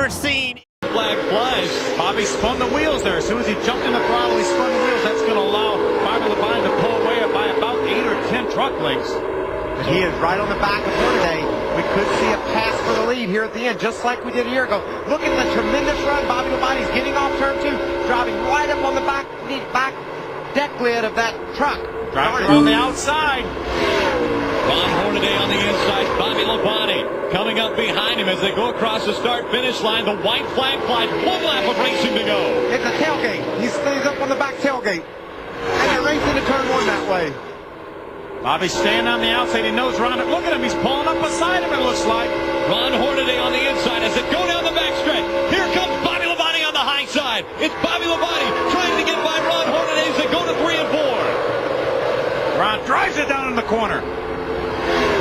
ever seen. Flag flies. Bobby spun the wheels there. As soon as he jumped in the throttle, he spun the wheels. That's going to allow Bobby Labonte to pull away by about 8 or 10 truck lengths. So he is right on the back of Hornaday. We could see a pass for the lead here at the end, just like we did a year ago. Look at the tremendous run. Bobby Labonte's getting off turn 2, driving right up on the back deck lid of that truck. Driving on the outside. Ron Hornaday on the inside. Bobby Labonte coming up behind him as they go across the start-finish line. The white flag flies. 1 lap of racing to go. It's a tailgate. He stays up on the back tailgate. And they're racing to turn 1 that way. Bobby's standing on the outside. He knows Ron. Look at him. He's pulling up beside him, it looks like. Ron Hornaday on the inside as they go down the backstretch. Here comes Bobby Labonte on the high side. It's Bobby Labonte trying to get by Ron Hornaday as they go to 3 and 4. Ron drives it down in the corner.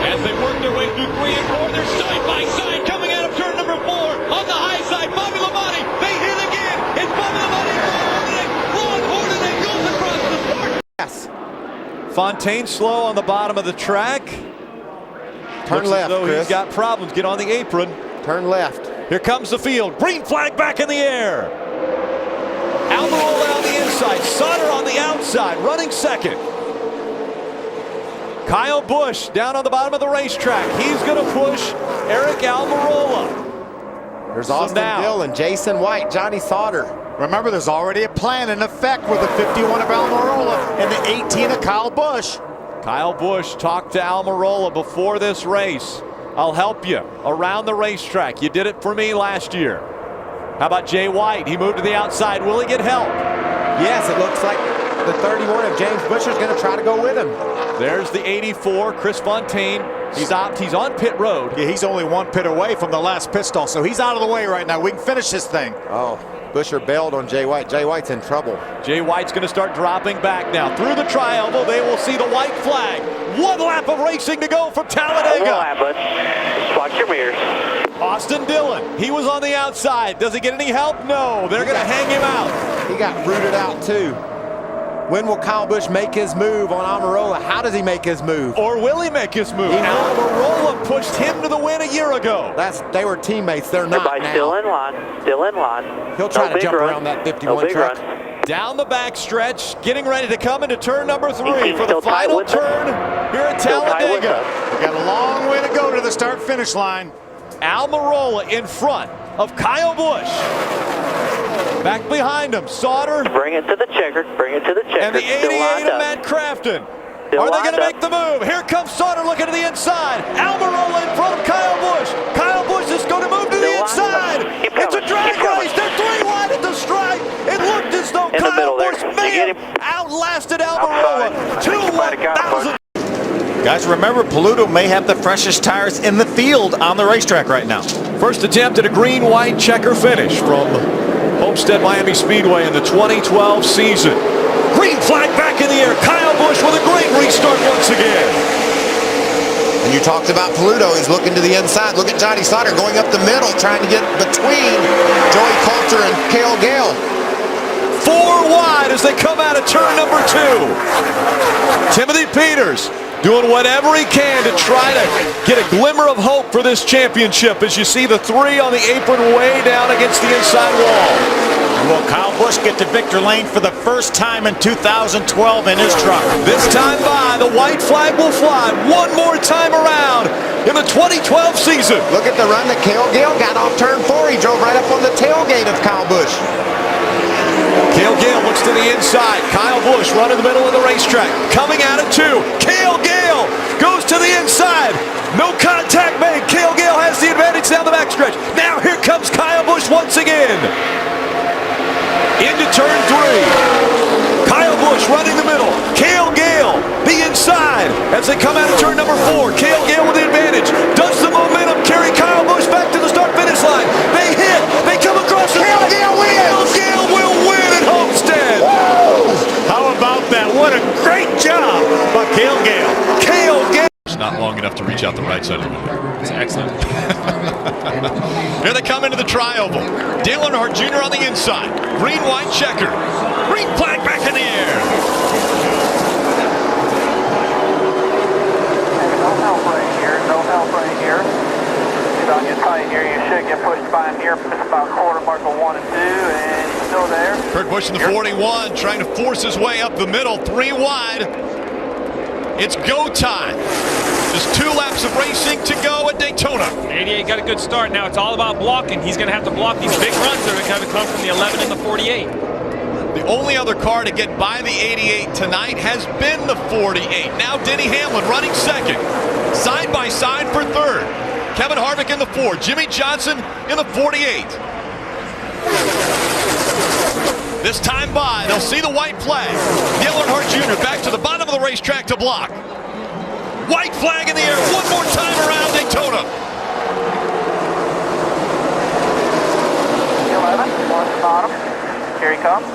As they work their way through 3 and 4, they're side by side coming out of turn number 4 on the high side. Bobby Labonte, they hit again. It's Bobby Labonte, Ron Hornaday goes across the start. Yes. Fontaine slow on the bottom of the track. Turn Looks left, as though Chris. he's got problems. Get on the apron. Turn left. Here comes the field. Green flag back in the air. Almirola on the inside. Sauter on the outside, running second. Kyle Busch down on the bottom of the racetrack. He's going to push Eric Almirola. There's Austin Dillon, Jason White, Johnny Sauter. Remember, there's already a plan in effect with the 51 of Almirola and the 18 of Kyle Busch. Kyle Busch talked to Almirola before this race. I'll help you around the racetrack. You did it for me last year. How about Jay White? He moved to the outside. Will he get help? Yes, it looks like the 31 of James Buscher's going to try to go with him. There's the 84, Chris Fontaine. Stopped. He's on pit road. Yeah, he's only 1 pit away from the last pit stall, so he's out of the way right now. We can finish this thing. Oh, Buscher bailed on Jay White. Jay White's in trouble. Jay White's going to start dropping back now. Through the tri-oval, they will see the white flag. 1 lap of racing to go from Talladega. 1 lap, let's watch your mirrors. Austin Dillon, he was on the outside. Does he get any help? No, they're going to hang him out. He got rooted out too. When will Kyle Busch make his move on Almirola? How does he make his move? Or will he make his move? He will. Almirola pushed him to the win a year ago. They were teammates. They're not Everybody now. still in line. Still in line. He'll try to jump around that 51 truck. Down the back stretch, getting ready to come into turn number 3 He's for the final turn here at Talladega. We got a long way to go to the start-finish line. Almirola in front of Kyle Busch. Back behind him, Sauter. Bring it to the checker. Bring it to the checker. And the 88 of Matt Crafton. Are they going to make the move? Here comes Sauter looking to the inside. Almirola in front of Kyle Busch. Kyle Busch is going to move to the inside. It's a drag race. They're 3 wide at the stripe. It looked as though Kyle Busch may have outlasted Almirola. 2,000. Guys, remember, Paluto may have the freshest tires in the field on the racetrack right now. First attempt at a green-white checker finish from Homestead Miami Speedway in the 2012 season. Green flag back in the air. Kyle Busch with a great restart once again. And you talked about Paluto. He's looking to the inside. Look at Johnny Sauter going up the middle, trying to get between Joey Coulter and Cale Gale. 4 wide as they come out of turn number 2. Timothy Peters doing whatever he can to try to get a glimmer of hope for this championship as you see the 3 on the apron way down against the inside wall. Will Kyle Busch get to victory lane for the first time in 2012 in his truck? This time by, the white flag will fly 1 more time around in the 2012 season. Look at the run that Cale Gale got off turn 4. He drove right up on the tailgate of Kyle Busch. Cale Gale looks to the inside. Kyle Busch run in the middle of the racetrack. Coming out at 2. Cale Gale goes to the inside. No contact made. Cale Gale has the advantage down the backstretch. Now here comes Kyle Busch once again. Into turn 3. Kyle Busch running the middle. Cale Gale the inside as they come out of turn number 4. Cale Gale with the advantage. Does the momentum carry Kyle Busch back to the start-finish line? They hit. They come across the line. Cale Gale wins. Cale Gale will win at Homestead. Whoa! How about that? What a great job by Cale Gale. Cale Gale. It's not long enough to reach out the right side of the window. It's excellent. Here they come into the tri-oval. Dale Earnhardt Jr. on the inside. Green-white checker. Green flag back in the air. No help right here. No help right here. on your tight here. You should get pushed by him here. It's about quarter marker 1 and 2, and he's still there. Kurt Busch in the 41, trying to force his way up the middle, 3 wide. It's go time. Just 2 laps of racing to go at Daytona. 88 got a good start. Now it's all about blocking. He's going to have to block these big runs that are going to come from the 11 and the 48. The only other car to get by the 88 tonight has been the 48. Now Denny Hamlin running second. Side by side for third. Kevin Harvick in the 4. Jimmy Johnson in the 48. This time by, they'll see the white flag. Dale Earnhardt Jr. back to the bottom of the racetrack to block. White flag in the air one more time around Daytona. 11, on the bottom. Here he comes.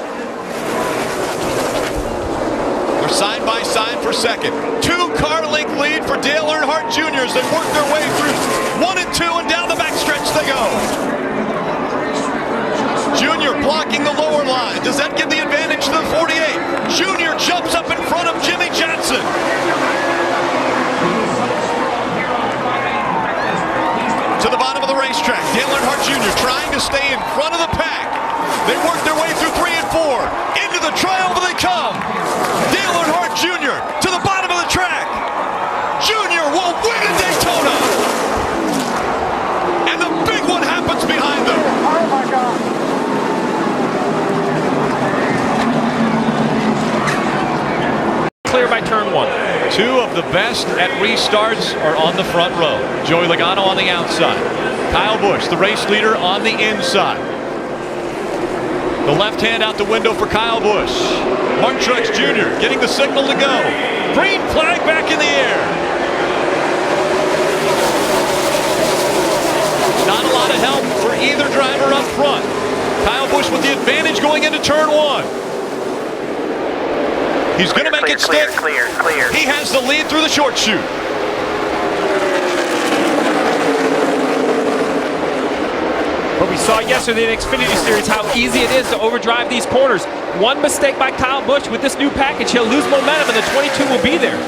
They're side by side for second. 2-car length lead for Dale Earnhardt Jr. as they work their way through 1 and 2, and down the backstretch they go. Junior blocking the lower line. Does that give the advantage to the 48? Junior jumps up in front of Jimmy Johnson. To the bottom of the racetrack, Dale Earnhardt Jr. trying to stay in front of the pack. They work their way through 3 and 4. Into the triumph they come. Dale Earnhardt Jr. to the bottom of the track. Junior will win at Daytona. And the big one happens behind them. Oh my God. Clear by turn 1. 2 of the best at restarts are on the front row. Joey Logano on the outside. Kyle Busch, the race leader, on the inside. The left hand out the window for Kyle Busch. Martin Truex Jr. getting the signal to go. Green flag back in the air. Not a lot of help for either driver up front. Kyle Busch with the advantage going into turn 1. He's going to make it stick. Clear. He has the lead through the short chute. But we saw yesterday in the Xfinity Series how easy it is to overdrive these corners. One mistake by Kyle Busch with this new package, he'll lose momentum and the 22 will be there.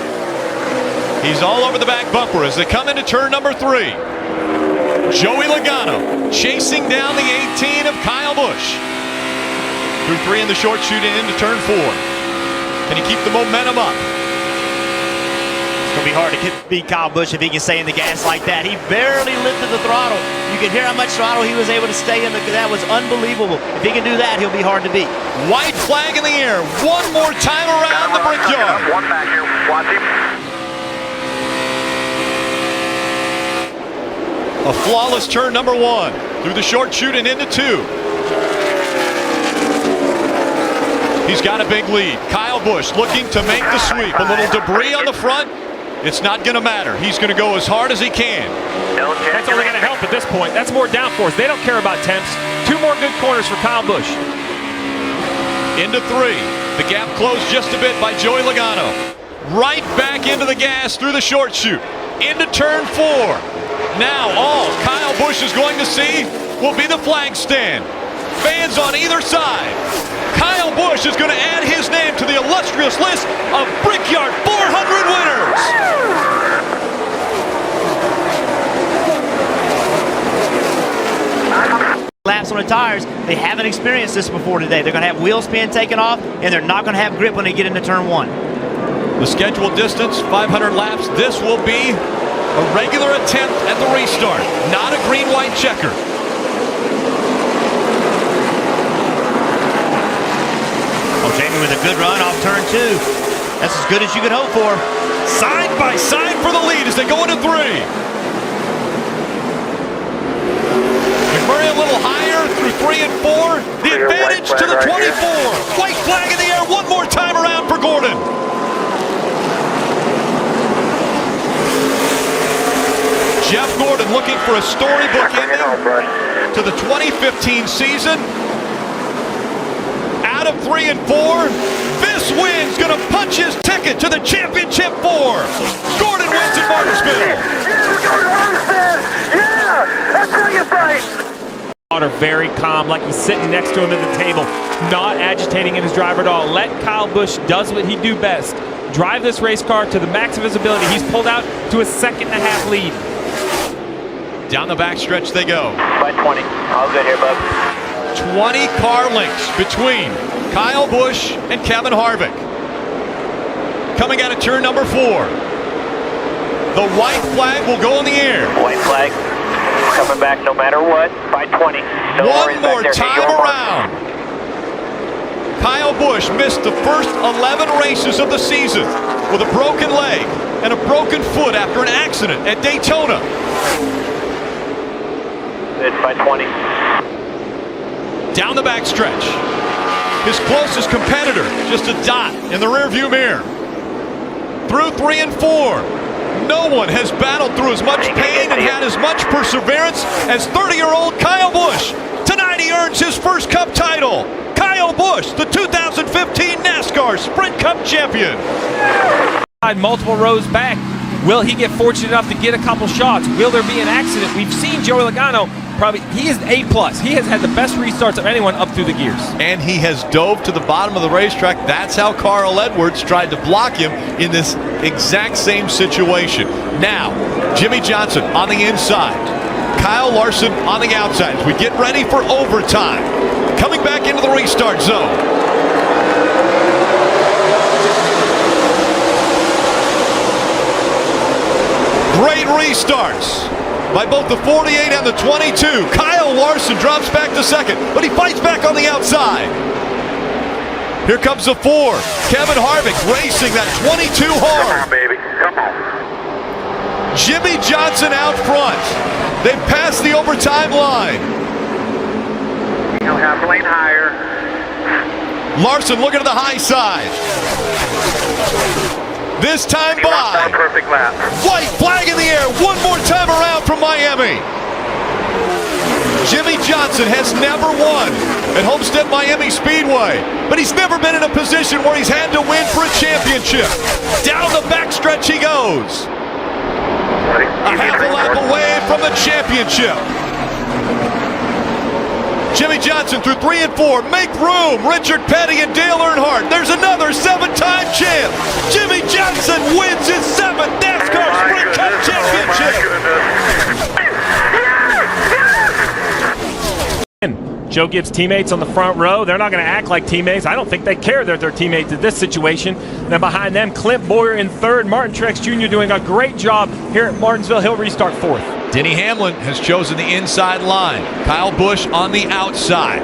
He's all over the back bumper as they come into turn number 3. Joey Logano chasing down the 18 of Kyle Busch. Through 3 in the short chute and into turn 4. Can he keep the momentum up? It's going to be hard to beat Kyle Busch if he can stay in the gas like that. He barely lifted the throttle. You can hear how much throttle he was able to stay in. That was unbelievable. If he can do that, he'll be hard to beat. White flag in the air. One more time around the brickyard. One back here. Watch him. A flawless turn number 1. Through the short chute and into 2. He's got a big lead. Kyle Busch looking to make the sweep. A little debris on the front. It's not going to matter. He's going to go as hard as he can. That's only going to help at this point. That's more downforce. They don't care about temps. 2 more good corners for Kyle Busch. Into 3. The gap closed just a bit by Joey Logano. Right back into the gas through the short chute. Into turn 4. Now all Kyle Busch is going to see will be the flag stand. Fans on either side. Kyle Busch is going to add his name to the illustrious list of Brickyard 400 winners. Laps on the tires, they haven't experienced this before today. They're going to have wheel spin taken off, and they're not going to have grip when they get into turn 1. The scheduled distance, 500 laps. This will be a regular attempt at the restart, not a green-white checker. Oh, Jamie with a good run off turn 2. That's as good as you could hope for. Side by side for the lead as they go into 3. McMurray a little higher through 3 and 4. The advantage to the 24. White flag in the air one more time around for Gordon. Jeff Gordon looking for a storybook ending to the 2015 season. Out of 3 and 4, this win's gonna punch his ticket to the championship 4. Gordon wins at Martinsville. Yeah, that's how you fight. Very calm, like he's sitting next to him at the table, not agitating in his driver at all. Let Kyle Busch does what he do best. Drive this race car to the max of his ability. He's pulled out to a 2.5 second lead. Down the backstretch they go. By 20. All good here, bud. 20 car lengths between Kyle Busch and Kevin Harvick. Coming out of turn number 4. The white flag will go in the air. White flag. Coming back no matter what. By 20. No One more time around. Kyle Busch missed the first 11 races of the season with a broken leg and a broken foot after an accident at Daytona. It's by 20. Down the backstretch. His closest competitor, just a dot in the rearview mirror. Through 3 and 4. No one has battled through as much pain and had as much perseverance as 30-year-old Kyle Busch. Tonight he earns his first Cup title. Kyle Busch, the 2015 NASCAR Sprint Cup champion. Multiple rows back. Will he get fortunate enough to get a couple shots? Will there be an accident? We've seen Joey Logano. He is A+. He has had the best restarts of anyone up through the gears. And he has dove to the bottom of the racetrack. That's how Carl Edwards tried to block him in this exact same situation. Now, Jimmy Johnson on the inside. Kyle Larson on the outside as we get ready for overtime. Coming back into the restart zone. Great restarts by both the 48 and the 22. Kyle Larson drops back to second, but he fights back on the outside. Here comes the 4. Kevin Harvick racing that 22 hard. Come on, baby. Come on. Jimmy Johnson out front. They've passed the overtime line. You'll have lane higher. Larson looking to the high side. This time You want by. more perfect lap. White flag in the air. One more time around from Miami. Jimmy Johnson has never won at Homestead Miami Speedway, but he's never been in a position where he's had to win for a championship. Down the backstretch he goes. A half a lap away from the championship. Jimmy Johnson through 3 and 4. Make room. Richard Petty and Dale Earnhardt. There's another 7-time champ. Jimmy Johnson wins his 7th NASCAR Sprint Cup championship. Joe Gibbs' teammates on the front row, they're not going to act like teammates. I don't think they care that they're teammates in this situation. Then behind them, Clint Boyer in 3rd. Martin Truex Jr. doing a great job here at Martinsville. He'll restart 4th. Denny Hamlin has chosen the inside line. Kyle Busch on the outside.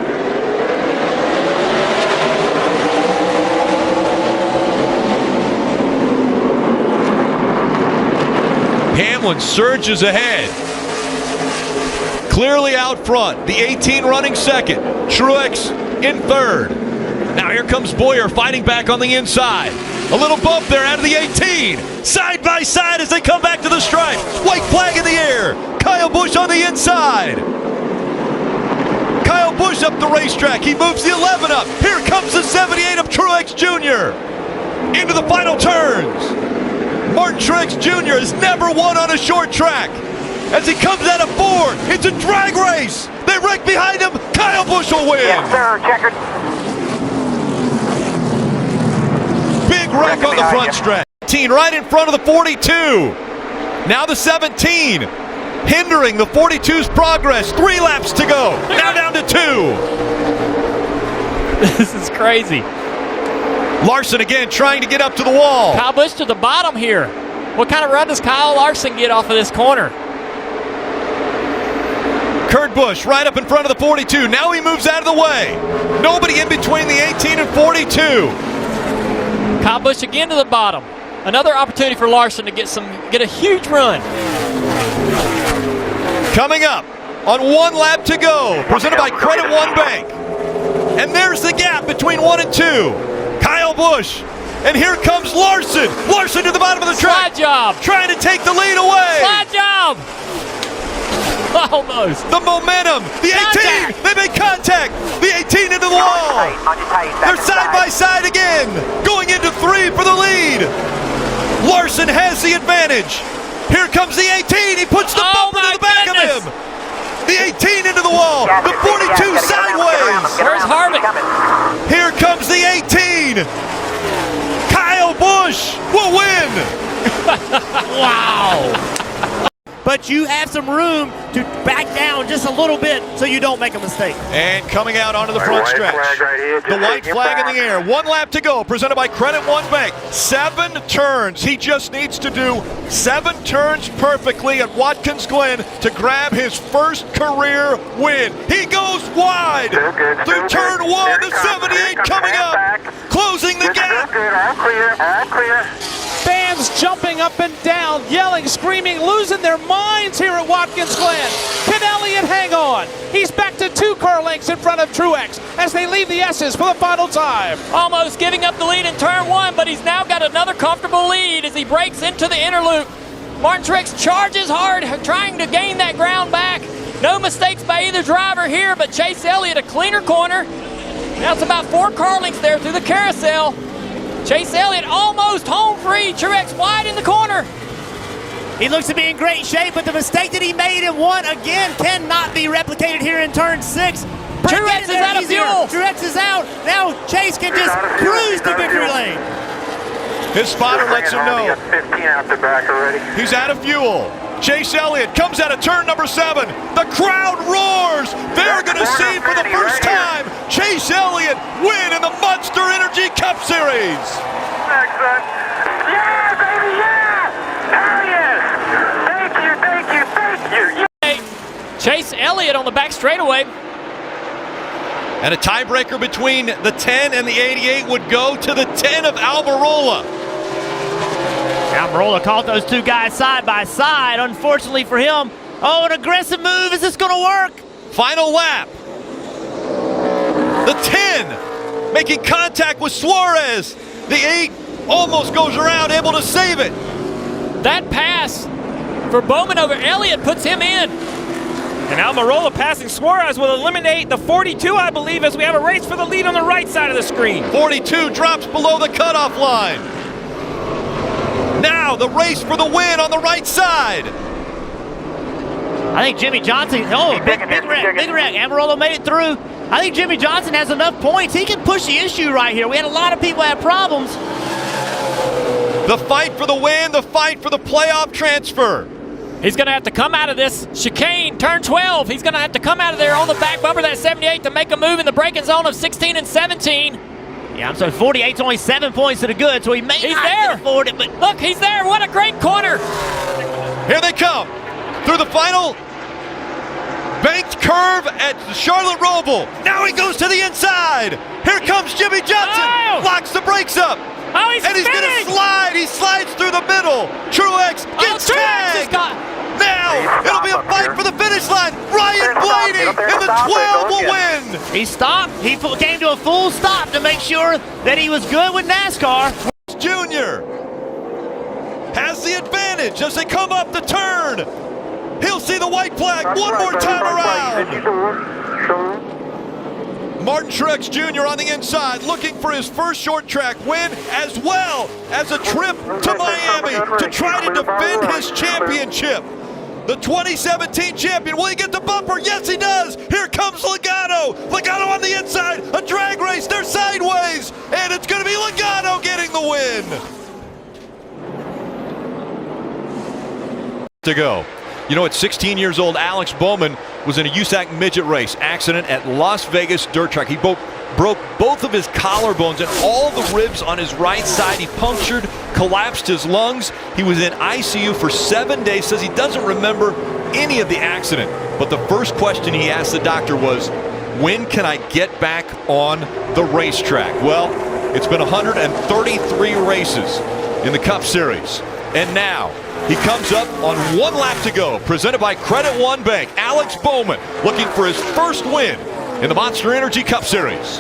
Hamlin surges ahead. Clearly out front. The 18 running second. Truex in 3rd. Now here comes Boyer fighting back on the inside. A little bump there out of the 18. Side by side as they come back to the stripe. White flag in the air. Kyle Busch on the inside. Kyle Busch up the racetrack. He moves the 11 up. Here comes the 78 of Truex Jr. Into the final turns. Martin Truex Jr. has never won on a short track. As he comes out of 4, it's a drag race. They wreck behind him. Kyle Busch will win. Yes, sir. Checker. Big wreck on the front stretch. 18 right in front of the 42. Now the 17. Hindering the 42's progress. 3 laps to go. Now down to 2. This is crazy. Larson again trying to get up to the wall. Kyle Busch to the bottom here. What kind of run does Kyle Larson get off of this corner? Kurt Busch right up in front of the 42. Now he moves out of the way. Nobody in between the 18 and 42. Kyle Busch again to the bottom. Another opportunity for Larson to get a huge run. Coming up on 1 lap to go, presented by Credit One Bank. And there's the gap between 1 and 2. Kyle Busch. And here comes Larson. Larson to the bottom of the track. Slide job. Trying to take the lead away. Slide job. Almost. The momentum. The 18. They make contact. The 18 into the wall. They're side by side again. Going into 3 for the lead. Larson has the advantage. Here comes the 18. He puts the bumper to the back of him. The 18 into the wall. The 42 sideways. Where's Harvick? Here comes the 18. Kyle Busch will win. Wow. but you have some room to back down just a little bit so you don't make a mistake. And coming out onto the front stretch. The white flag in the air. 1 lap to go, presented by Credit One Bank. 7 turns. He just needs to do 7 turns perfectly at Watkins Glen to grab his first career win. He goes wide through turn 1, the 78 coming up, closing the gap. All clear, all clear. Fans jumping up and down, yelling, screaming, losing their minds here at Watkins Glen. Can Elliott hang on? He's back to 2 car lengths in front of Truex as they leave the S's for the final time. Almost giving up the lead in turn 1, but he's now got another comfortable lead as he breaks into the inner loop. Martin Truex charges hard, trying to gain that ground back. No mistakes by either driver here, but Chase Elliott a cleaner corner. Now it's about 4 car lengths there through the carousel. Chase Elliott almost home free. Truex wide in the corner. He looks to be in great shape, but the mistake that he made in 1 again cannot be replicated here in turn 6. Truex is out of fuel. Truex is out. Now Chase can just cruise to victory lane. His spotter lets him know 15 out the back already. he's out of fuel. Chase Elliott comes out of turn number 7. The crowd roars. They're going to see for the first time Chase Elliott win in the Monster Energy Cup Series. Excellent. Yeah, baby, yeah! Hell yes! Thank you, thank you, thank you. Chase Elliott on the back straightaway. And a tiebreaker between the 10 and the 88 would go to the 10 of Almirola. Almirola caught those 2 guys side by side. Unfortunately for him, an aggressive move. Is this going to work? Final lap. The 10 making contact with Suarez. The 8 almost goes around, able to save it. That pass for Bowman over Elliott puts him in. And Almirola passing Suarez will eliminate the 42, I believe, as we have a race for the lead on the right side of the screen. 42 drops below the cutoff line. Now the race for the win on the right side. I think Jimmy Johnson, big wreck. Almirola made it through. I think Jimmy Johnson has enough points. He can push the issue right here. We had a lot of people have problems. The fight for the win, the fight for the playoff transfer. He's going to have to come out of this chicane, turn 12. He's going to have to come out of there on the back bumper of that 78 to make a move in the braking zone of 16 and 17. Yeah, so 48's only 7 points to the good, so he may not afford it, but look, he's there. What a great corner. Here they come through the final banked curve at Charlotte Roval. Now he goes to the inside. Here comes Jimmy Johnson. Locks the brakes up. Oh, he's going to slide. He slides through the middle. Truex gets tagged. Now it'll be a fight for the finish line. Ryan Blaney in the 12 will win. He stopped. He came to a full stop to make sure that he was good with NASCAR. Junior has the advantage as they come up the turn. He'll see the white flag one more time around. Martin Truex Jr. on the inside looking for his first short track win as well as a trip to Miami to try to defend his championship. The 2017 champion, will he get the bumper? Yes, he does. Here comes Logano. Logano on the inside, a drag race, they're sideways, and it's going to be Logano getting the win. To go. You know, at 16 years old, Alex Bowman was in a USAC midget race accident at Las Vegas dirt track. He broke both of his collarbones and all the ribs on his right side. He punctured, collapsed his lungs. He was in ICU for 7 days. Says he doesn't remember any of the accident. But the first question he asked the doctor was, when can I get back on the racetrack? Well, it's been 133 races in the Cup Series. And now, he comes up on 1 lap to go, presented by Credit One Bank. Alex Bowman looking for his first win in the Monster Energy Cup Series.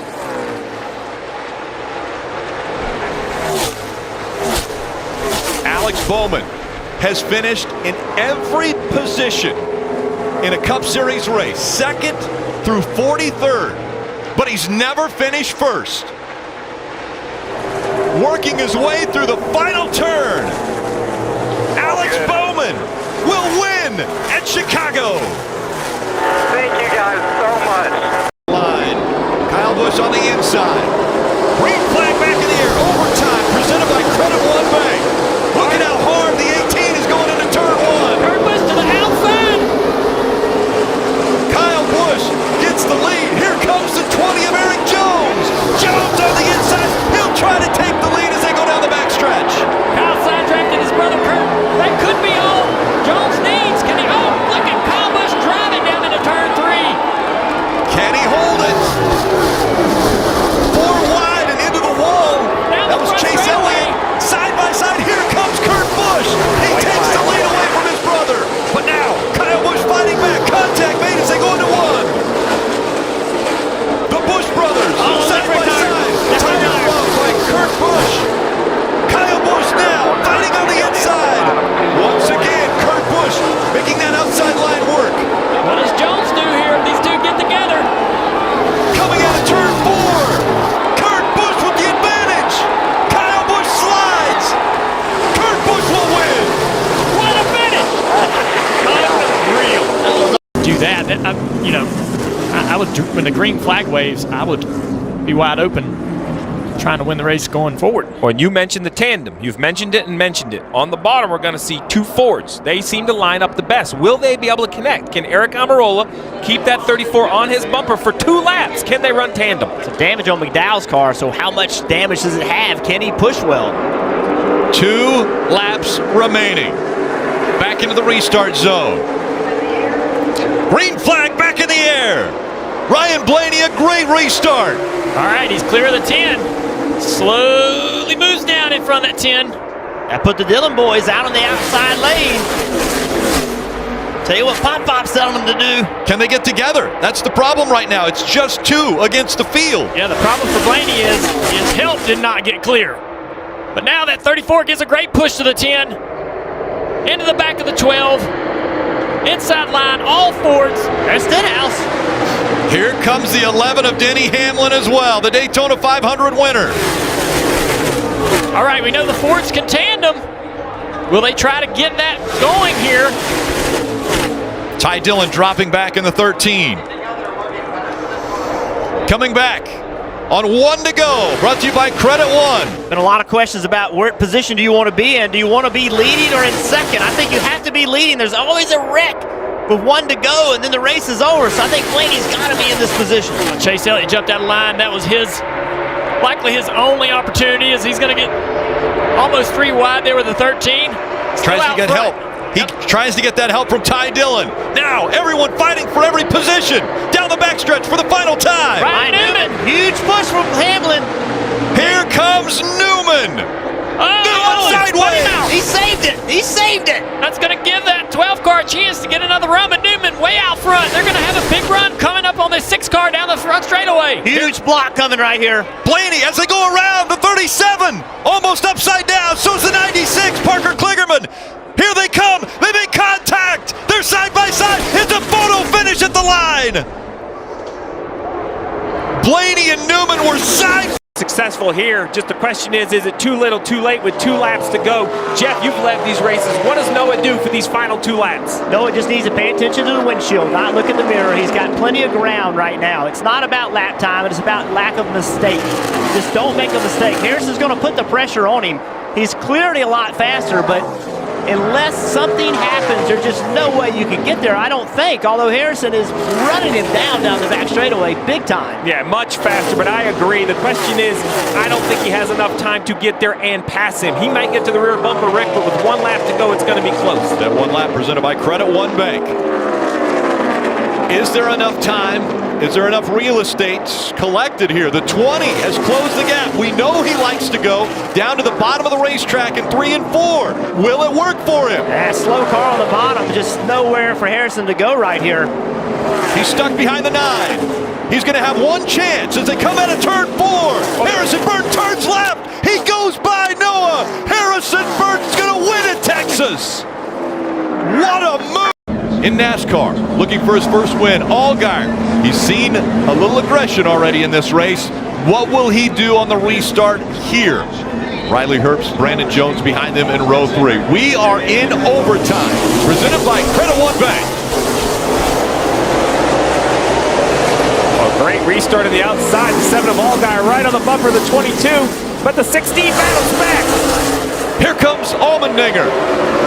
Alex Bowman has finished in every position in a Cup Series race, 2nd through 43rd, but he's never finished first. Working his way through the final turn, Alex Bowman will win at Chicago. Thank you guys so much. Line. Kyle Busch on the inside. Green flag back in the air. Overtime presented by Credit One Bank. Look at how hard the 18 is going into turn 1. Kurt Busch to the outside. you know, I would, when the green flag waves, I would be wide open trying to win the race going forward. Well, and you mentioned the tandem. You've mentioned it and mentioned it. On the bottom, we're going to see 2 Fords. They seem to line up the best. Will they be able to connect? Can Eric Almirola keep that 34 on his bumper for 2 laps? Can they run tandem? Some damage on McDowell's car, so how much damage does it have? Can he push well? 2 laps remaining. Back into the restart zone. Green flag back in the air. Ryan Blaney, a great restart. All right, he's clear of the 10. Slowly moves down in front of that 10. That put the Dillon boys out on the outside lane. Tell you what Pop's telling them to do. Can they get together? That's the problem right now. It's just 2 against the field. Yeah, the problem for Blaney is his help did not get clear. But now that 34 gives a great push to the 10. Into the back of the 12. Inside line, all Fords. There's Stenhouse. Here comes the 11 of Denny Hamlin as well, the Daytona 500 winner. All right, we know the Fords can tandem. Will they try to get that going here? Ty Dillon dropping back in the 13. Coming back on 1 to go. Brought to you by Credit One. Been a lot of questions about what position do you want to be in. Do you want to be leading or in second? I think you have to be leading. There's always a wreck with 1 to go, and then the race is over. So I think Blaney's got to be in this position. Chase Elliott jumped out of line. That was likely his only opportunity, as he's going to get almost 3 wide there with the 13. Tries to get help. He tries to get that help from Ty Dillon. Now everyone fighting for every position. Down the backstretch for the final time. Ryan Newman. Huge push from Hamlin. Here comes Newman. Newman sideways. He saved it. He saved it. That's going to give that 12 car a chance to get another run, but Newman way out front. They're going to have a big run coming up on this 6 car down the front straightaway. Huge block coming right here. Blaney as they go around the 37. Almost upside down. So's the 96. Parker Kligerman. Here they come. They make contact. They're side by side. It's a photo finish at the line. Blaney and Newman were side. Successful here. Just the question is it too little, too late with 2 laps to go? Jeff, you've led these races. What does Noah do for these final 2 laps? Noah just needs to pay attention to the windshield, not look in the mirror. He's got plenty of ground right now. It's not about lap time. It's about lack of mistake. Just don't make a mistake. Harrison's going to put the pressure on him. He's clearly a lot faster, but unless something happens, there's just no way you can get there, I don't think, although Harrison is running him down the back straightaway big time. Yeah, much faster, but I agree. The question is, I don't think he has enough time to get there and pass him. He might get to the rear bumper, Rick, but with 1 lap to go, it's going to be close. That 1 lap presented by Credit One Bank. Is there enough time? Is there enough real estate collected here? The 20 has closed the gap. We know he likes to go down to the bottom of the racetrack in 3 and 4. Will it work for him? That slow car on the bottom, just nowhere for Harrison to go right here. He's stuck behind the 9. He's going to have 1 chance as they come out of turn 4. Harrison Burton turns left. He goes by Noah. Harrison Burton's going to win at Texas. What a move! In NASCAR, looking for his first win, Allgaier. He's seen a little aggression already in this race. What will he do on the restart here? Riley Herbst, Brandon Jones behind them in row 3. We are in overtime, presented by Credit One Bank. A great restart of the outside. The 7 of Allgaier right on the bumper of the 22, but the 16 battles back. Here comes Allmendinger.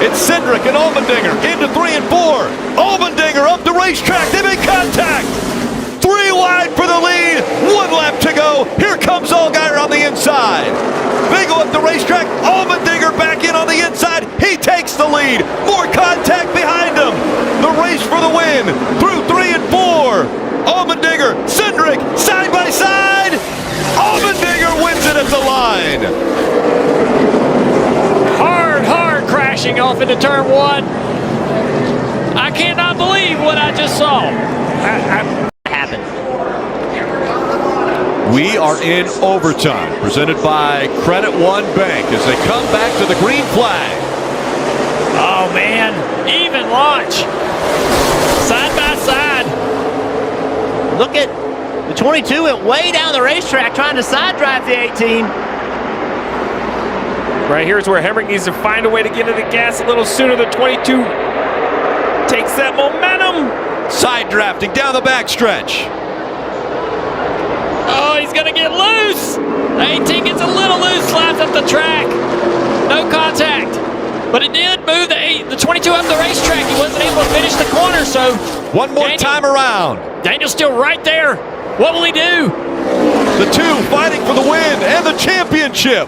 It's Cindric and Allmendinger into 3 and 4. Allmendinger up the racetrack. They make contact. 3 wide for the lead. 1 lap to go. Here comes Allgaier on the inside. They go up the racetrack. Allmendinger back in on the inside. He takes the lead. More contact behind him. The race for the win through 3 and 4. Allmendinger, Cindric, side by side. Allmendinger wins it at the line. Hard crashing off into turn 1. I cannot believe what I just saw. Happened. We are in overtime, presented by Credit One Bank as they come back to the green flag. Oh man, even launch. Side by side. Look at the 22 went way down the racetrack trying to side drive the 18. Right here's where Hemrick needs to find a way to get into the gas a little sooner. The 22 takes that momentum. Side drafting down the backstretch. Oh, he's going to get loose. The 18 gets a little loose, slides up the track. No contact. But it did move the 22 up the racetrack. He wasn't able to finish the corner, so... One more time around. Daniel's still right there. What will he do? The two fighting for the win and the championship.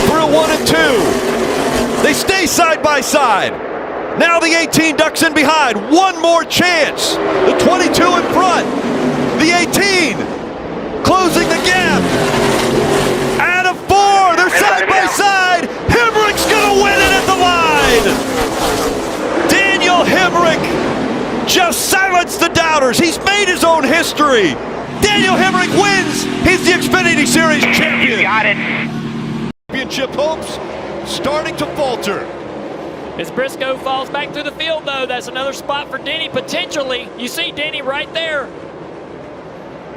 Through 1 and 2. They stay side by side. Now the 18 ducks in behind. One more chance. The 22 in front. The 18 closing the gap. Out of 4. They're side by side. Hemrick's going to win it at the line. Daniel Hemrick just silenced the doubters. He's made his own history. Daniel Hemrick wins. He's the Xfinity Series champion. You got it. Championship hopes starting to falter. As Briscoe falls back through the field, though, that's another spot for Denny potentially. You see Denny right there.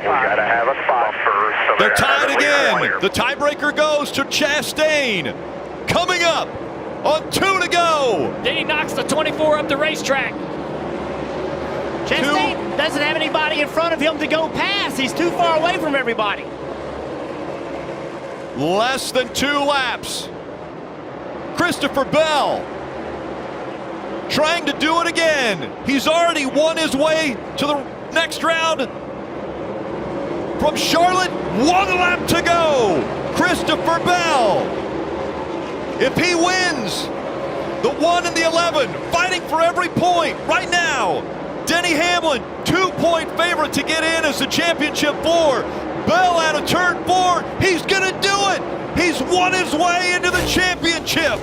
Gotta have a spot first. They're tied again. The tiebreaker goes to Chastain. Coming up on 2 to go. Denny knocks the 24 up the racetrack. Chastain doesn't have anybody in front of him to go past. He's too far away from everybody. Less than 2 laps. Christopher Bell trying to do it again. He's already won his way to the next round. From Charlotte, 1 lap to go. Christopher Bell. If he wins, the 1 and the 11, fighting for every point right now. Denny Hamlin, 2-point favorite to get in as the championship 4. Bell out of turn 4. He's gonna do it. He's won his way into the championship.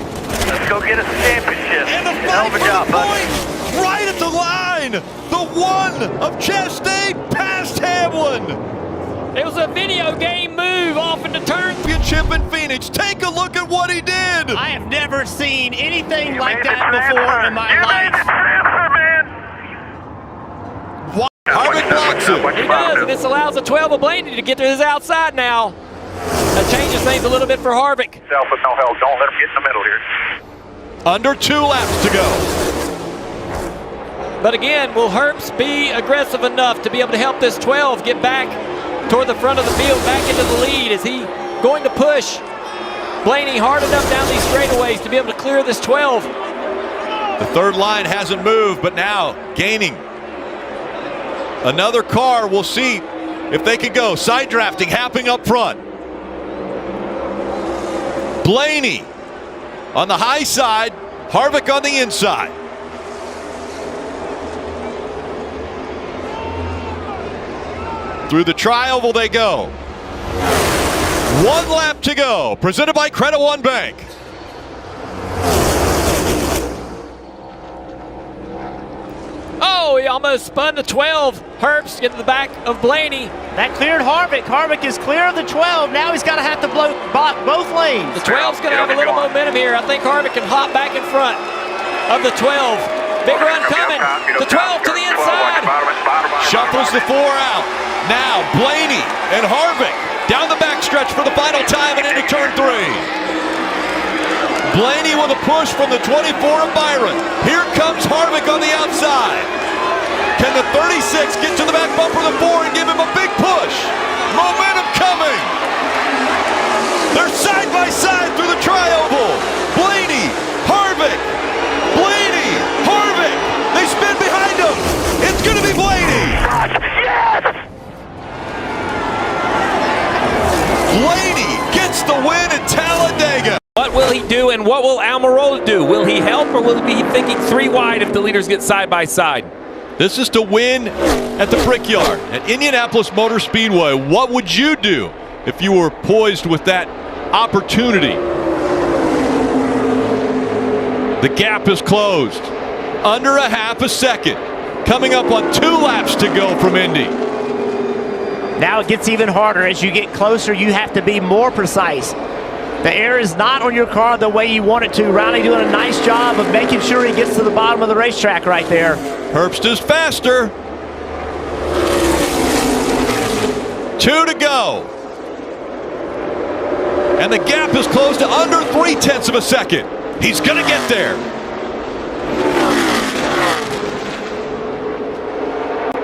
Let's go get us a championship. And the fight for the point, right at the line. The 1 of Chastain past Hamlin. It was a video game move off into turn. Championship in Phoenix. Take a look at what he did. I have never seen anything like that before in my life. Harvick blocks it. He does, and this allows the 12 of Blaney to get to his outside now. That changes things a little bit for Harvick. Self with no help. Don't let him get in the middle here. Under 2 laps to go. But again, will Herbst be aggressive enough to be able to help this 12 get back toward the front of the field, back into the lead? Is he going to push Blaney hard enough down these straightaways to be able to clear this 12? The third line hasn't moved, but now gaining. Another car, we'll see if they can go. Side drafting happening up front. Blaney on the high side, Harvick on the inside. Through the tri-oval they go. 1 lap to go, presented by Credit One Bank. Oh, he almost spun the 12. Herbst get to the back of Blaney. That cleared Harvick. Harvick is clear of the 12. Now he's got to have to block both lanes. The 12's going to have a little momentum here. I think Harvick can hop back in front of the 12. Big run coming. The 12 to the inside. Shuffles the 4 out. Now Blaney and Harvick down the backstretch for the final time and into turn 3. Blaney with a push from the 24 of Byron. Here comes Harvick on the outside. Can the 36 get to the back bumper of the 4 and give him a big push? Momentum coming. They're side by side through the tri-oval. Blaney, Harvick, Blaney, Harvick. They spin behind him. It's going to be Blaney. Yes! Blaney gets the win at Talladega. What will he do, and what will Almirola do? Will he help, or will he be thinking 3 wide if the leaders get side by side? This is to win at the Brickyard at Indianapolis Motor Speedway. What would you do if you were poised with that opportunity? The gap is closed. Under a half a second. Coming up on 2 laps to go from Indy. Now it gets even harder. As you get closer, you have to be more precise. The air is not on your car the way you want it to. Riley doing a nice job of making sure he gets to the bottom of the racetrack right there. Herbst is faster. 2 to go. And the gap is closed to under 0.3 of a second. He's going to get there.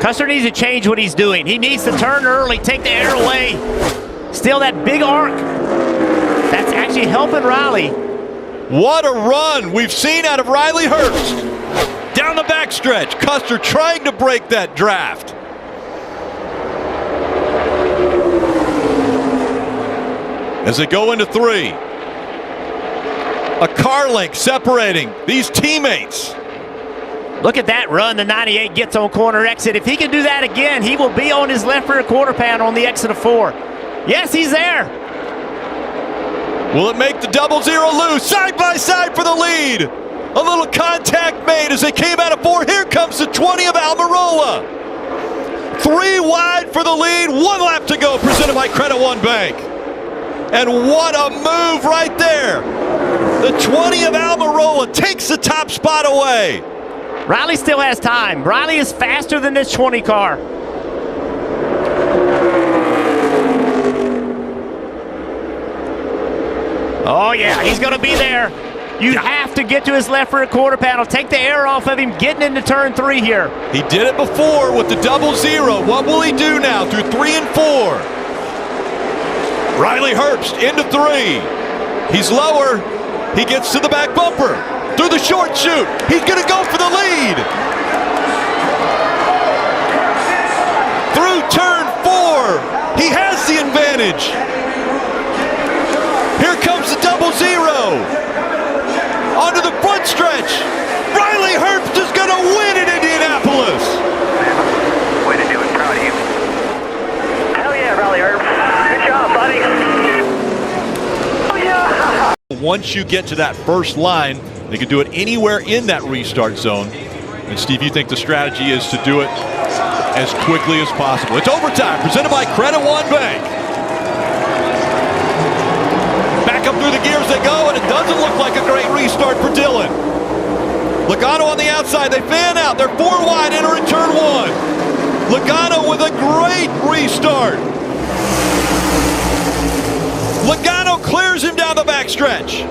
Custer needs to change what he's doing. He needs to turn early, take the air away. Still that big arc. That's actually helping Riley. What a run we've seen out of Riley Herbst. Down the backstretch, Custer trying to break that draft. As they go into 3. A car link separating these teammates. Look at that run the 98 gets on corner exit. If he can do that again, he will be on his left rear quarter panel on the exit of 4. Yes, he's there. Will it make the 00 loose? Side by side for the lead. A little contact made as they came out of 4. Here comes the 20 of Almirola. 3 wide for the lead. 1 lap to go, presented by Credit One Bank. And what a move right there. The 20 of Almirola takes the top spot away. Riley still has time. Riley is faster than this 20 car. Oh yeah, he's going to be there. You have to get to his left rear quarter panel. Take the air off of him getting into turn 3 here. He did it before with the 00. What will he do now through 3 and 4? Riley Herbst into 3. He's lower. He gets to the back bumper. Through the short chute. He's going to go for the lead. Through turn 4. He has the advantage. Here comes the 00. Onto the front stretch. Riley Herbst is going to win in Indianapolis. Way to do it. Proud of you. Hell yeah, Riley Herbst. Good job, buddy. Oh yeah. Once you get to that first line, they can do it anywhere in that restart zone. And Steve, you think the strategy is to do it as quickly as possible. It's overtime, presented by Credit One Bank. Back up through the gears they go, and it doesn't look like a great restart for Dillon. Logano on the outside, they fan out. They're 4 wide, entering turn 1. Logano with a great restart. Logano clears him down the backstretch.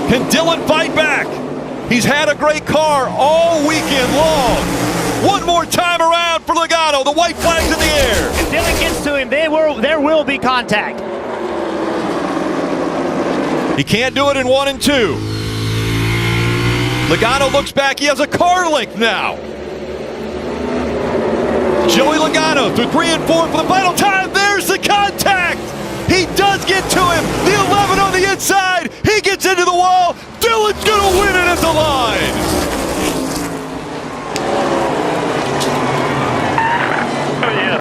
Can Dillon fight back? He's had a great car all weekend long. One more time around for Logano. The white flag's in the air. If Dillon gets to him, there will be contact. He can't do it in 1 and 2. Logano looks back. He has a car link now. Joey Logano through 3 and 4 for the final time. There's the contact. He does get to him. The 11 on the inside. He gets into the wall. Dillon's going to win it at the line. Oh yeah.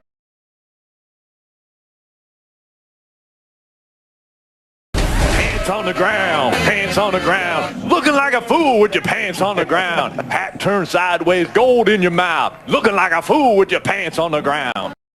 Pants on the ground, pants on the ground. Looking like a fool with your pants on the ground. Hat turned sideways, gold in your mouth. Looking like a fool with your pants on the ground.